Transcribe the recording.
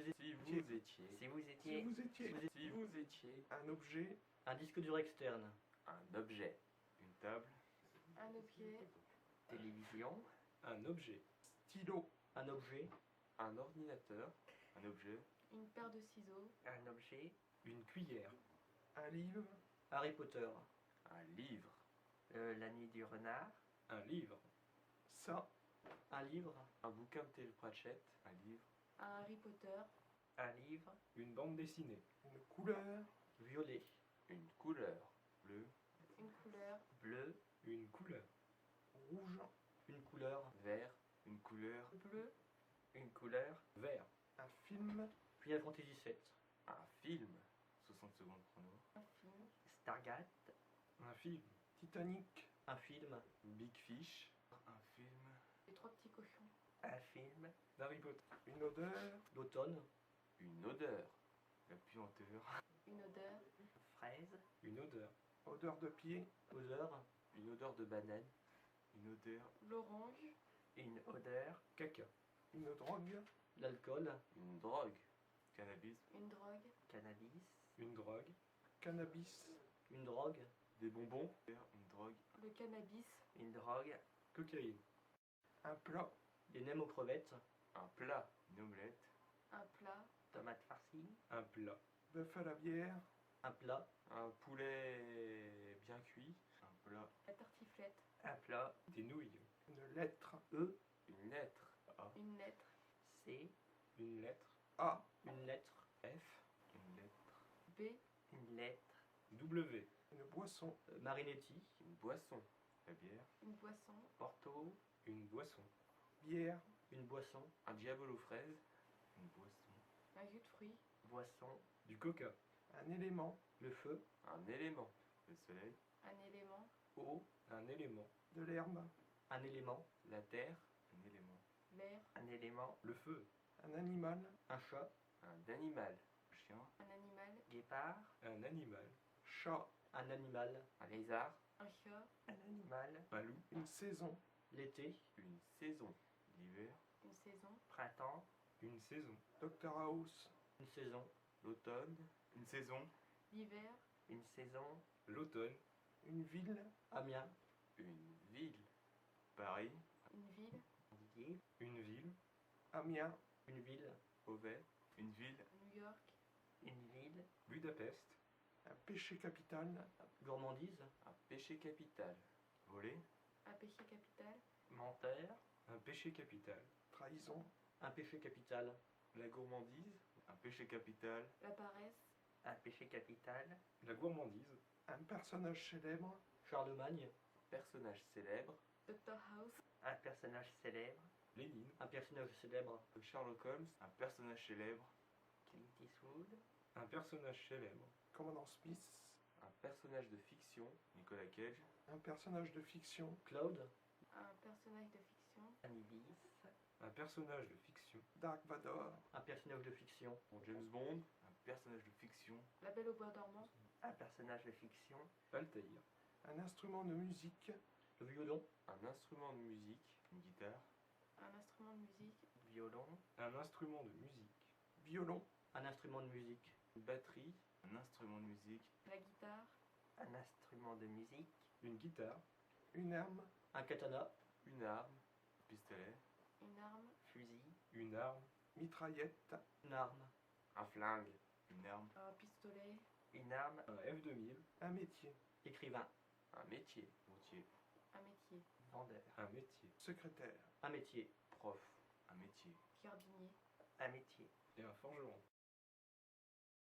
Si vous étiez. Si vous Si étiez. vous étiez. Si vous étiez. Un objet. Un disque dur externe. Un objet. Une table. Un objet. Télévision. Un objet. Stylo. Un objet. Un ordinateur. Un objet. Une paire de ciseaux. Un objet. Une cuillère. Un livre. Harry Potter. Un livre. La nuit du renard. Un livre. Ça. Un livre. Un bouquin de Terry Pratchett. Un livre. Un Harry Potter. Un livre. Une bande dessinée. Une couleur. Violet. Une couleur. Bleu. Une couleur. Bleu. Une couleur. Rouge. Une couleur. Vert. Une couleur. Bleu. Une couleur. Vert. Un film. Final Fantasy VII. Un film. 60 secondes chrono. Un film. Stargate. Un film. Titanic. Un film. Big Fish. Un film. Les trois petits cochons. Un film. D'Harry Potter. Une odeur. D'automne. Une odeur. La puanteur. Une odeur. Fraise. Une odeur. Odeur de pied. Odeur. Une odeur de banane. Une odeur. L'orange. Une odeur. Caca. Une drogue. L'alcool. Une drogue. Cannabis. Une drogue. Cannabis. Une drogue. Cannabis. Une drogue. Des bonbons. Une drogue. Le cannabis. Une drogue. Cocaïne. Un plat. Des nems aux crevettes. Un plat. Une omelette. Un plat. Tomate farcie. Un plat. Bœuf à la bière. Un plat. Un poulet bien cuit. Un plat. La tartiflette. Un plat. Des nouilles. Une lettre. E. Une lettre. A. Une lettre. C. Une lettre. A. Une lettre. F. Une lettre. B. Une lettre. W. Une boisson. Marinetti. Une boisson. La bière. Une boisson. Porto. Une boisson. Bière. Une boisson. Un diable aux fraises. Une boisson. Un jus de fruits. Boisson. Du coca. Un élément. Le feu. Un élément. Le soleil. Un élément. Eau. Un élément. De l'herbe. Un élément. La terre. Un élément. L'air. Un élément. Le feu. Un animal. Un chat. Un animal. Un chien. Un animal. Guépard. Un animal. Chat. Un animal. Un lézard. Un chat. Un animal. Un loup. Une saison. L'été. Une saison. L'hiver. Une saison. Printemps. Une saison. Dr House. Une saison. L'automne. Une saison. L'hiver. Une saison. L'automne. Une ville. Amiens. Une ville. Paris. Une ville. Didier. Une ville. Amiens. Une ville. Beauvais. Une ville. New York. Une ville. Budapest. Un péché capital. Gourmandise. Un péché capital. Voler. Un péché capital. Menteur. Un péché capital. Trahison. Un péché capital. La gourmandise. Un péché capital. La paresse. Un péché capital. La gourmandise. Un personnage célèbre. Charlemagne. Personnage célèbre. Dr House. Un personnage célèbre. Lénine. Un personnage célèbre. Sherlock Holmes. Un personnage célèbre. Clint Eastwood. Un personnage célèbre. Commandant Smith. Un personnage de fiction. Nicolas Cage. Un personnage de fiction. Claude. Un personnage de fiction. Anibis. Un personnage de fiction. Dark Vador. Un personnage de fiction. James Bond. Un personnage de fiction. La Belle au bois dormant. Un personnage de fiction. Altaïr. Un instrument de musique. Le violon. Un instrument de musique. Une guitare. Un instrument de musique. Violon. Un instrument de musique. Violon. Un instrument de musique. Une batterie. Un instrument de musique. La guitare. Un instrument de musique. Une guitare. Une arme. Un katana. Une arme. Un pistolet. Une arme. Fusil. Une arme. Mitraillette. Une arme. Un flingue. Une arme. Un pistolet. Une arme. Un F2000. Un métier. Écrivain. Un métier. Routier. Un métier. Vendeur. Un métier. Secrétaire. Un métier. Prof. Un métier. Jardinier. Un métier. Et un forgeron.